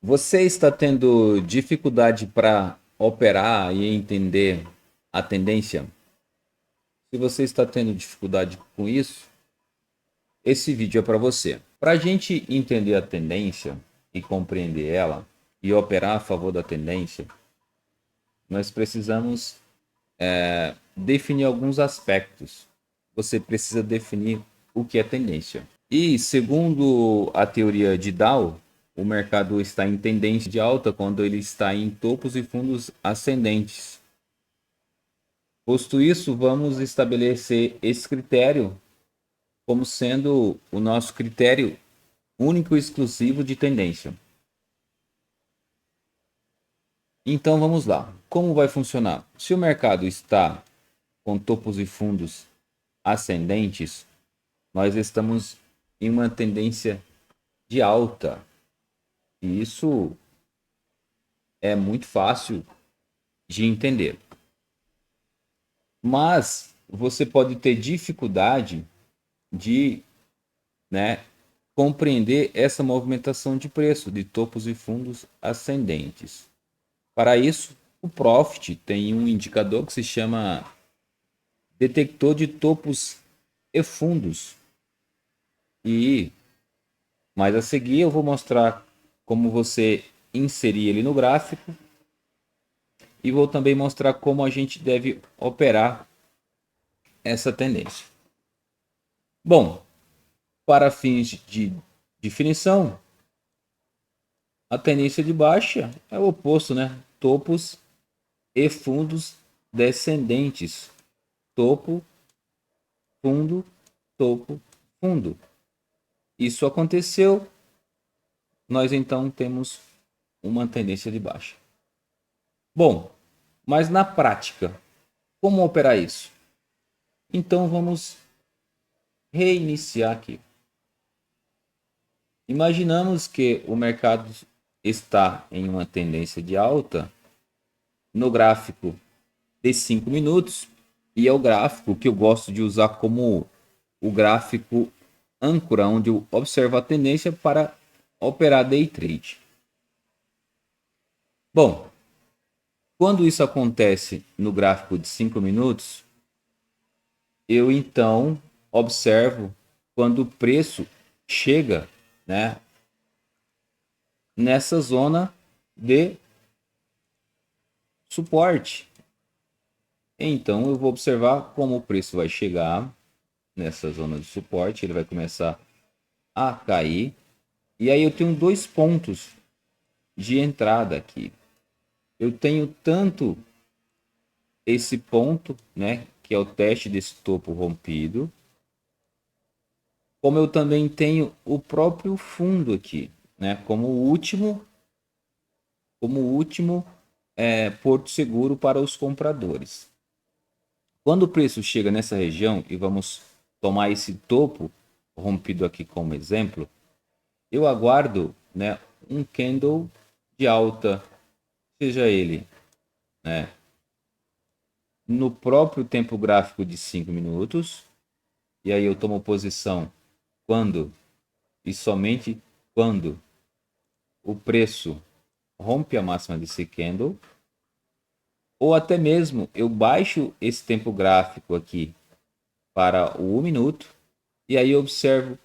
Você está tendo dificuldade para operar e entender a tendência? Se você está tendo dificuldade com isso, esse vídeo é para você. Para a gente entender a tendência e compreender ela e operar a favor da tendência, nós precisamos definir alguns aspectos. Você precisa definir o que é tendência. E segundo a teoria de Dow, o mercado está em tendência de alta quando ele está em topos e fundos ascendentes. Posto isso, vamos estabelecer esse critério como sendo o nosso critério único e exclusivo de tendência. Então vamos lá. Como vai funcionar? Se o mercado está com topos e fundos ascendentes, nós estamos em uma tendência de alta. E isso é muito fácil de entender. Mas você pode ter dificuldade de, né, compreender essa movimentação de preço de topos e fundos ascendentes. Para isso, o Profit tem um indicador que se chama detector de topos e fundos. E mais a seguir eu vou mostrar como você inserir ele no gráfico e vou também mostrar como a gente deve operar essa tendência. Bom, para fins de definição, a tendência de baixa é o oposto, né? Topos e fundos descendentes. Topo, fundo, topo, fundo. Isso aconteceu, nós então temos uma tendência de baixa. Bom, mas na prática, como operar isso? Então vamos reiniciar aqui. Imaginamos que o mercado está em uma tendência de alta no gráfico de 5 minutos, e é o gráfico que eu gosto de usar como o gráfico âncora, onde eu observo a tendência para operar day trade. Bom, quando isso acontece no gráfico de 5 minutos, eu então observo quando o preço chega, né, nessa zona de suporte. Então eu vou observar como o preço vai chegar nessa zona de suporte, ele vai começar a cair. E aí eu tenho dois pontos de entrada aqui. Eu tenho tanto esse ponto, né, que é o teste desse topo rompido, como eu também tenho o próprio fundo aqui, né, como último porto seguro para os compradores. Quando o preço chega nessa região, e vamos tomar esse topo rompido aqui como exemplo, eu aguardo, né, um candle de alta, seja ele, né, no próprio tempo gráfico de 5 minutos, e aí eu tomo posição quando e somente quando o preço rompe a máxima desse candle, ou até mesmo eu baixo esse tempo gráfico aqui para o 1 minuto, e aí eu observo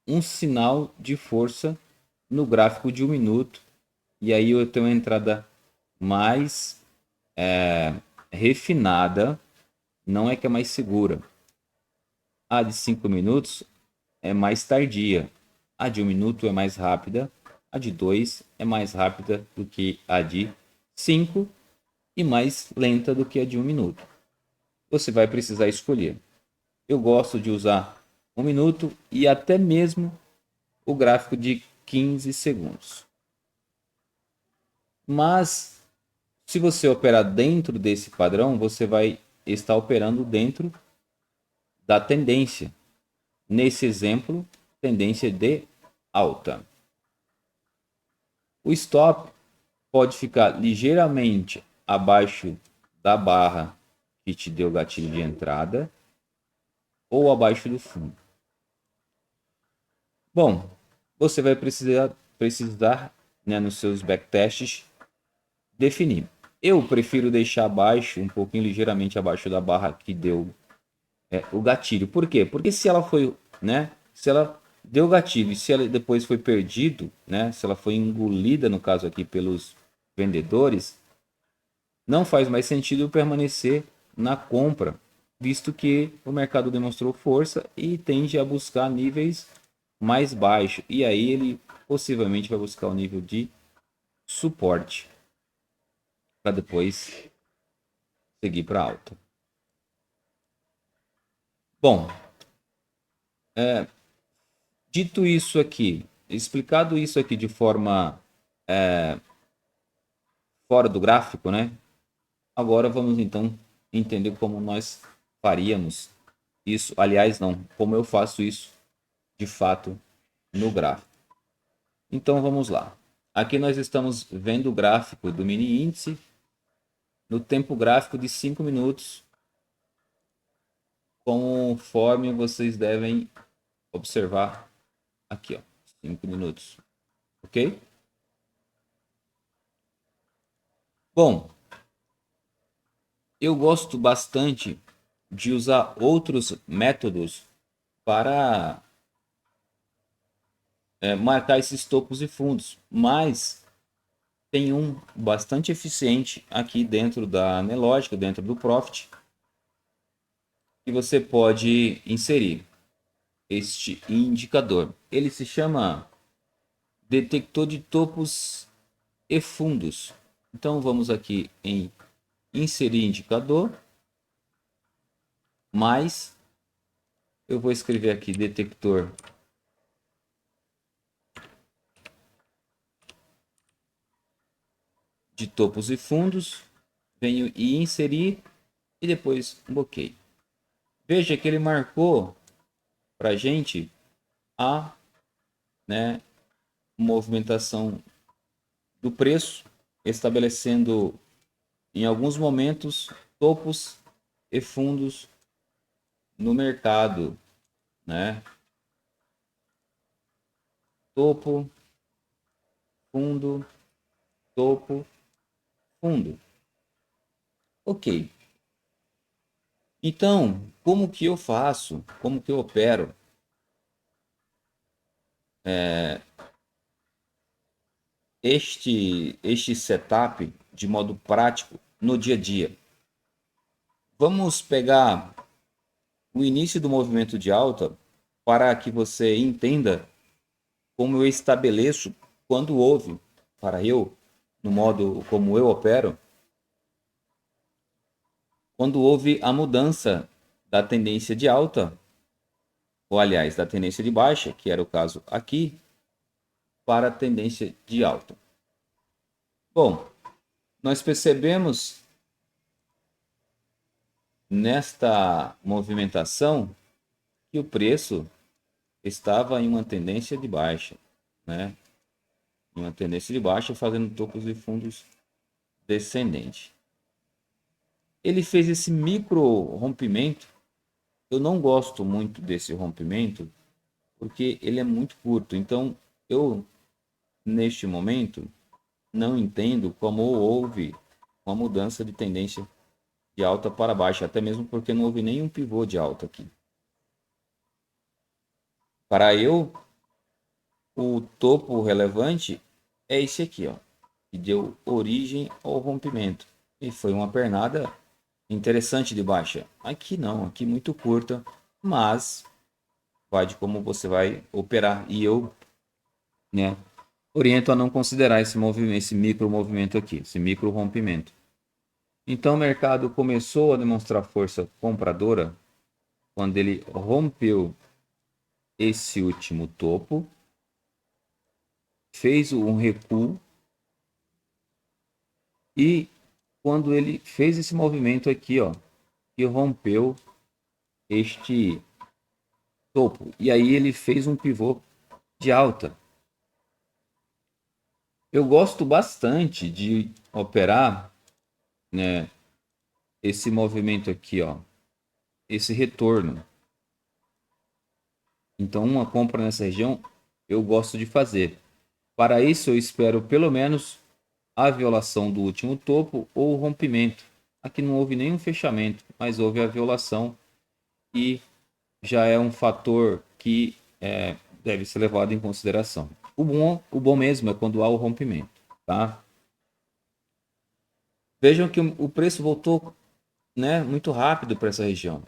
um sinal de força no gráfico de 1 minuto, e aí eu tenho uma entrada mais refinada, não é que é mais segura. A de 5 minutos é mais tardia, a de 1 minuto é mais rápida, a de 2 é mais rápida do que a de 5 e mais lenta do que a de 1 minuto. Você vai precisar escolher. Eu gosto de usar 1 minuto e até mesmo o gráfico de 15 segundos. Mas se você operar dentro desse padrão, você vai estar operando dentro da tendência. Nesse exemplo, tendência de alta. O stop pode ficar ligeiramente abaixo da barra que te deu o gatilho de entrada ou abaixo do fundo. Bom, você vai precisar né, nos seus backtests, definir. Eu prefiro deixar abaixo, um pouquinho ligeiramente abaixo da barra que deu o gatilho. Por quê? Porque se ela foi, né, se ela deu gatilho e se ela depois foi perdido, né, se ela foi engolida, no caso aqui, pelos vendedores, não faz mais sentido eu permanecer na compra, visto que o mercado demonstrou força e tende a buscar níveis mais baixos. E aí ele possivelmente vai buscar o nível de suporte para depois seguir para alta. Bom, dito isso aqui, explicado isso aqui de forma fora do gráfico, né? Agora vamos então entender como nós faríamos isso. Aliás, não, como eu faço isso de fato no gráfico. Então vamos lá. Aqui nós estamos vendo o gráfico do mini índice no tempo gráfico de 5 minutos, conforme vocês devem observar aqui, ó, 5 minutos. Ok? Bom, eu gosto bastante de usar outros métodos para marcar esses topos e fundos, mas tem um bastante eficiente aqui dentro da Nelogica, dentro do Profit, que você pode inserir este indicador. Ele se chama detector de topos e fundos. Então vamos aqui em inserir indicador, mais eu vou escrever aqui detector de topos e fundos, venho e inserir e depois um ok. Veja que ele marcou para a gente a, né, movimentação do preço, estabelecendo em alguns momentos topos e fundos no mercado, né? Topo, fundo, topo, fundo. Ok. Então, como que eu faço? Como que eu opero este setup de modo prático no dia a dia? Vamos pegar o início do movimento de alta para que você entenda como eu estabeleço quando houve, para eu, no modo como eu opero, quando houve a mudança da tendência de alta, ou aliás, da tendência de baixa, que era o caso aqui, para a tendência de alta. Bom, nós percebemos nesta movimentação que o preço estava em uma tendência de baixa, né? Em uma tendência de baixa, fazendo topos e fundos descendente. Ele fez esse micro rompimento. Eu não gosto muito desse rompimento porque ele é muito curto. Então, eu neste momento não entendo como houve uma mudança de tendência de alta para baixa, até mesmo porque não houve nenhum pivô de alta aqui. Para eu, o topo relevante é esse aqui, ó, que deu origem ao rompimento. E foi uma pernada interessante de baixa. Aqui não, aqui muito curta, mas vai de como você vai operar. E eu, né, oriento a não considerar esse movimento, esse micro movimento aqui, esse micro rompimento. Então o mercado começou a demonstrar força compradora quando ele rompeu esse último topo, fez um recuo e quando ele fez esse movimento aqui, ó, que rompeu este topo. E aí ele fez um pivô de alta. Eu gosto bastante de operar, né, esse movimento aqui, ó, esse retorno. Então, uma compra nessa região eu gosto de fazer. Para isso, eu espero pelo menos a violação do último topo ou o rompimento. Aqui não houve nenhum fechamento, mas houve a violação e já é um fator que deve ser levado em consideração. O bom mesmo é quando há o rompimento, tá? Vejam que o preço voltou, né, muito rápido para essa região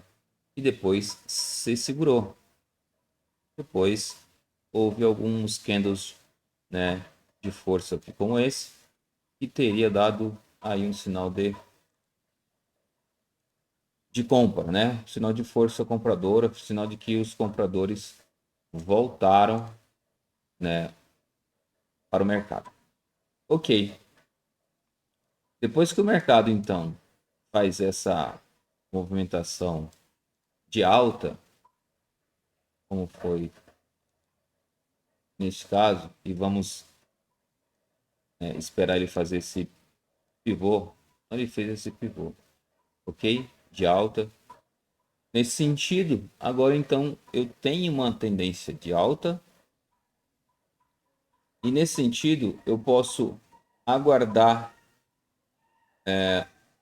e depois se segurou. Depois houve alguns candles, né, de força aqui como esse, que teria dado aí um sinal de compra, né? Sinal de força compradora, sinal de que os compradores voltaram, né, para o mercado. Ok. Depois que o mercado então faz essa movimentação de alta, como foi neste caso, e vamos esperar ele fazer esse pivô. Ele fez esse pivô, ok? De alta. Nesse sentido, agora então eu tenho uma tendência de alta. E nesse sentido, eu posso aguardar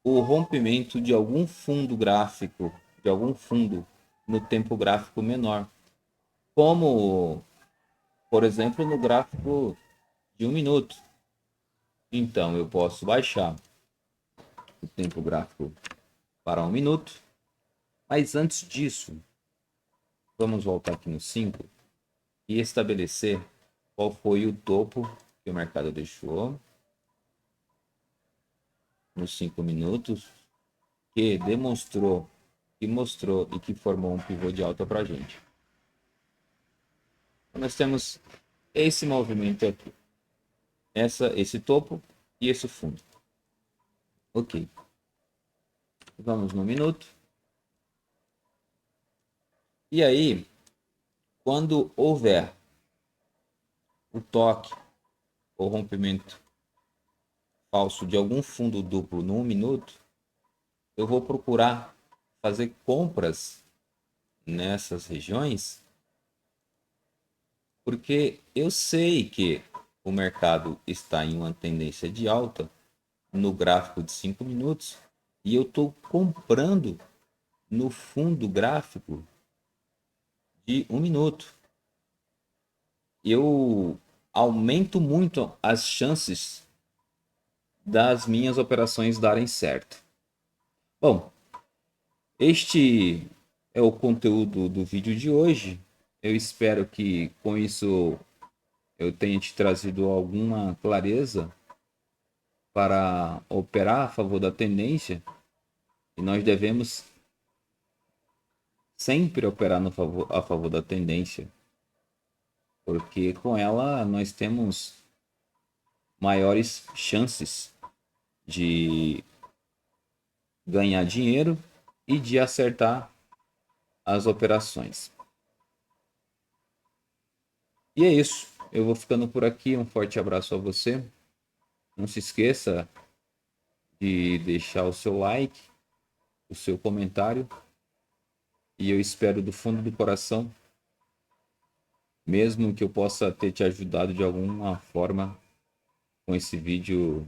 o rompimento de algum fundo gráfico, de algum fundo no tempo gráfico menor. Como, por exemplo, no gráfico de 1 minuto. Então, eu posso baixar o tempo gráfico para 1 minuto. Mas antes disso, vamos voltar aqui no 5 e estabelecer qual foi o topo que o mercado deixou nos 5 minutos, que demonstrou, que mostrou e que formou um pivô de alta para a gente. Então, nós temos esse movimento aqui, esse topo e esse fundo. Ok. Vamos no minuto. E aí, quando houver o toque ou rompimento falso de algum fundo duplo no 1 minuto, eu vou procurar fazer compras nessas regiões, porque eu sei que o mercado está em uma tendência de alta no gráfico de 5 minutos e eu estou comprando no fundo gráfico de 1 minuto. Eu aumento muito as chances das minhas operações darem certo. Bom, este é o conteúdo do vídeo de hoje. Eu espero que com isso eu tenha te trazido alguma clareza para operar a favor da tendência. E nós devemos sempre operar a favor da tendência, porque com ela nós temos maiores chances de ganhar dinheiro e de acertar as operações. E é isso. Eu vou ficando por aqui. Um forte abraço a você. Não se esqueça de deixar o seu like, o seu comentário. E eu espero do fundo do coração, mesmo que eu possa ter te ajudado de alguma forma com esse vídeo